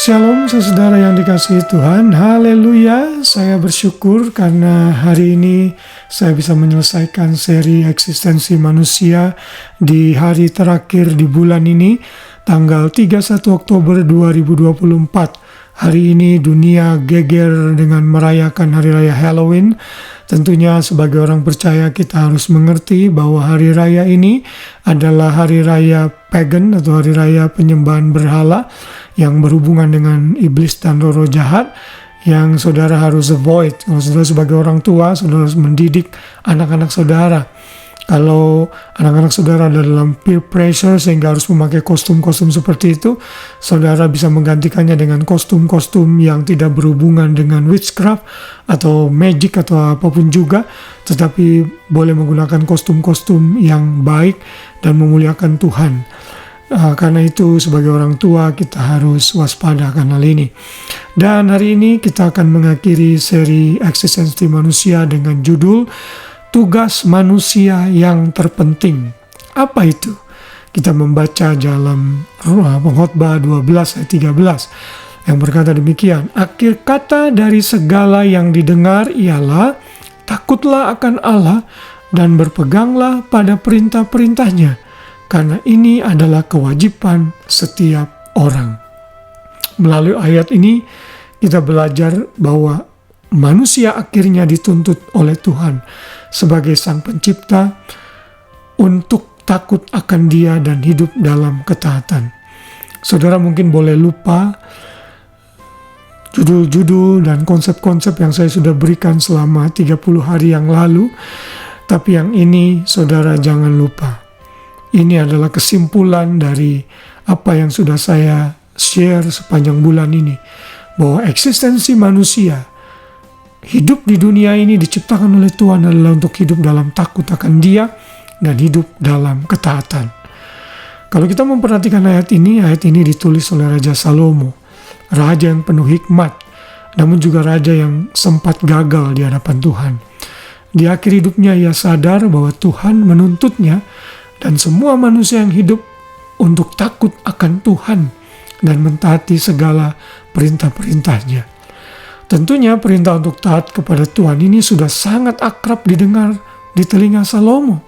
Shalom saudara yang dikasihi Tuhan, haleluya. Saya bersyukur karena hari ini saya bisa menyelesaikan seri eksistensi manusia di hari terakhir di bulan ini, tanggal 31 Oktober 2024. Hari ini dunia geger dengan merayakan hari raya Halloween. Tentunya sebagai orang percaya kita harus mengerti bahwa hari raya ini adalah hari raya pagan atau hari raya penyembahan berhala yang berhubungan dengan iblis dan roh-roh jahat yang saudara harus avoid. Kalau saudara sebagai orang tua, saudara harus mendidik anak-anak saudara. Kalau anak-anak saudara ada dalam peer pressure sehingga harus memakai kostum-kostum seperti itu, saudara bisa menggantikannya dengan kostum-kostum yang tidak berhubungan dengan witchcraft atau magic atau apapun juga, tetapi boleh menggunakan kostum-kostum yang baik dan memuliakan Tuhan. Karena itu sebagai orang tua kita harus waspada akan hal ini. Dan hari ini kita akan mengakhiri seri eksistensi manusia dengan judul Tugas Manusia yang Terpenting. Apa itu? Kita membaca dalam Pengkhotbah 12 ayat 13 yang berkata demikian, akhir kata dari segala yang didengar ialah takutlah akan Allah dan berpeganglah pada perintah-perintahnya, karena ini adalah kewajiban setiap orang. Melalui ayat ini kita belajar bahwa manusia akhirnya dituntut oleh Tuhan sebagai Sang Pencipta untuk takut akan Dia dan hidup dalam ketaatan. Saudara mungkin boleh lupa judul-judul dan konsep-konsep yang saya sudah berikan selama 30 hari yang lalu, tapi yang ini saudara jangan lupa. Ini adalah kesimpulan dari apa yang sudah saya share sepanjang bulan ini, bahwa eksistensi manusia hidup di dunia ini diciptakan oleh Tuhan adalah untuk hidup dalam takut akan Dia dan hidup dalam ketaatan. Kalau kita memperhatikan ayat ini ditulis oleh Raja Salomo, raja yang penuh hikmat, namun juga raja yang sempat gagal di hadapan Tuhan. Di akhir hidupnya ia sadar bahwa Tuhan menuntutnya dan semua manusia yang hidup untuk takut akan Tuhan dan mentaati segala perintah-perintahnya. Tentunya perintah untuk taat kepada Tuhan ini sudah sangat akrab didengar di telinga Salomo.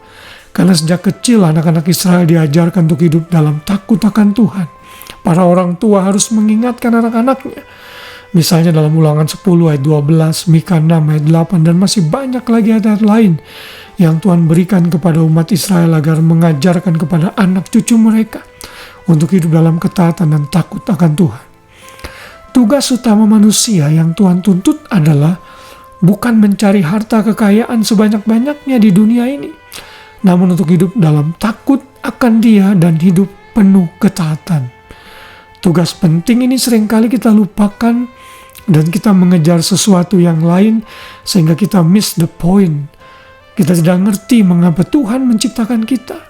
Karena sejak kecil anak-anak Israel diajarkan untuk hidup dalam takut akan Tuhan. Para orang tua harus mengingatkan anak-anaknya. Misalnya dalam Ulangan 10 ayat 12, Mika 6 ayat 8, dan masih banyak lagi ayat lain yang Tuhan berikan kepada umat Israel agar mengajarkan kepada anak cucu mereka untuk hidup dalam ketaatan dan takut akan Tuhan. Tugas utama manusia yang Tuhan tuntut adalah bukan mencari harta kekayaan sebanyak-banyaknya di dunia ini, namun untuk hidup dalam takut akan Dia dan hidup penuh ketaatan. Tugas penting ini seringkali kita lupakan dan kita mengejar sesuatu yang lain sehingga kita miss the point. Kita tidak ngerti mengapa Tuhan menciptakan kita.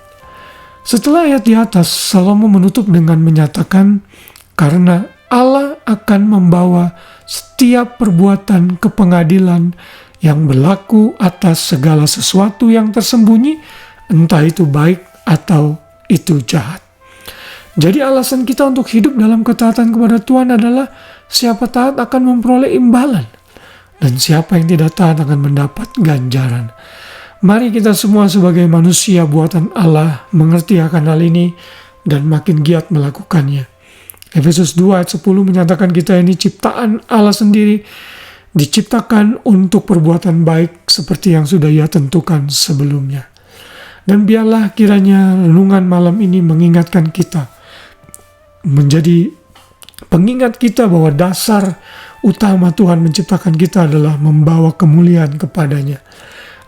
Setelah ayat di atas, Salomo menutup dengan menyatakan, karena Allah akan membawa setiap perbuatan ke pengadilan yang berlaku atas segala sesuatu yang tersembunyi, entah itu baik atau itu jahat. Jadi alasan kita untuk hidup dalam ketaatan kepada Tuhan adalah siapa taat akan memperoleh imbalan, dan siapa yang tidak taat akan mendapat ganjaran. Mari kita semua sebagai manusia buatan Allah mengerti akan hal ini dan makin giat melakukannya. Efesus 2 ayat 10 menyatakan kita ini ciptaan Allah sendiri, diciptakan untuk perbuatan baik seperti yang sudah Ia tentukan sebelumnya. Dan biarlah kiranya renungan malam ini mengingatkan kita, menjadi pengingat kita bahwa dasar utama Tuhan menciptakan kita adalah membawa kemuliaan kepadanya.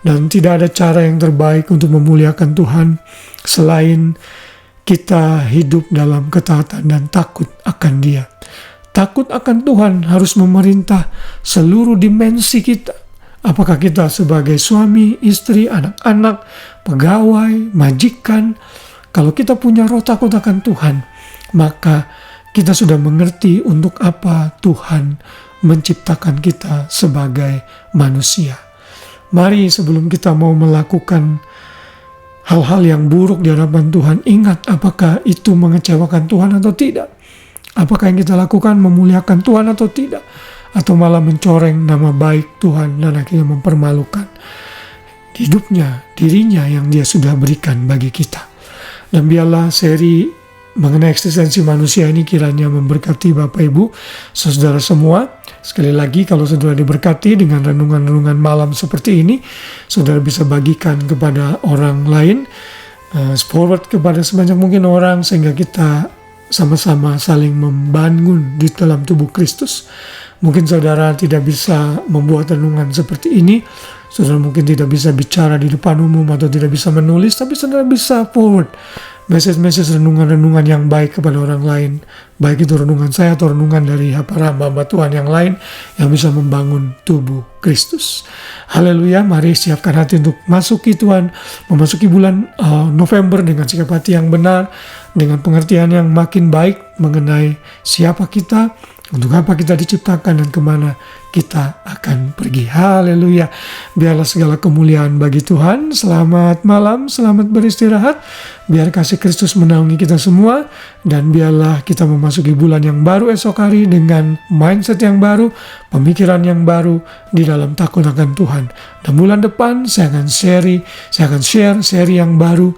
Dan tidak ada cara yang terbaik untuk memuliakan Tuhan selain kita hidup dalam ketaatan dan takut akan Dia. Takut akan Tuhan harus memerintah seluruh dimensi kita. Apakah kita sebagai suami, istri, anak-anak, pegawai, majikan. Kalau kita punya roh takut akan Tuhan, maka kita sudah mengerti untuk apa Tuhan menciptakan kita sebagai manusia. Mari sebelum kita mau melakukan hal-hal yang buruk di hadapan Tuhan, ingat apakah itu mengecewakan Tuhan atau tidak. Apakah yang kita lakukan memuliakan Tuhan atau tidak? Atau malah mencoreng nama baik Tuhan dan akhirnya mempermalukan hidupnya, dirinya yang dia sudah berikan bagi kita. Dan biarlah seri mengenai eksistensi manusia ini kiranya memberkati Bapak Ibu, saudara semua. Sekali lagi, kalau saudara diberkati dengan renungan-renungan malam seperti ini, saudara bisa bagikan kepada orang lain, forward kepada sebanyak mungkin orang, sehingga kita sama-sama saling membangun di dalam tubuh Kristus. Mungkin saudara tidak bisa membuat renungan seperti ini, saudara mungkin tidak bisa bicara di depan umum atau tidak bisa menulis, tapi saudara bisa forward message-message renungan-renungan yang baik kepada orang lain, baik itu renungan saya atau renungan dari para hamba Tuhan yang lain yang bisa membangun tubuh Kristus. Haleluya, mari siapkan hati untuk memasuki bulan November dengan sikap hati yang benar, dengan pengertian yang makin baik mengenai siapa kita, untuk apa kita diciptakan, dan kemana kita akan pergi. Haleluya. Biarlah segala kemuliaan bagi Tuhan. Selamat malam, selamat beristirahat. Biar kasih Kristus menaungi kita semua. Dan biarlah kita memasuki bulan yang baru esok hari dengan mindset yang baru, pemikiran yang baru di dalam takut akan Tuhan. Dan bulan depan saya akan share seri yang baru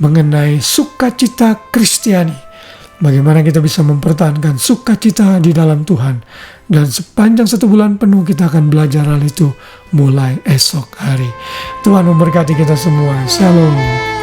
mengenai sukacita Kristiani. Bagaimana kita bisa mempertahankan sukacita di dalam Tuhan. Dan sepanjang 1 bulan penuh kita akan belajar hal itu mulai esok hari. Tuhan memberkati kita semua. Shalom.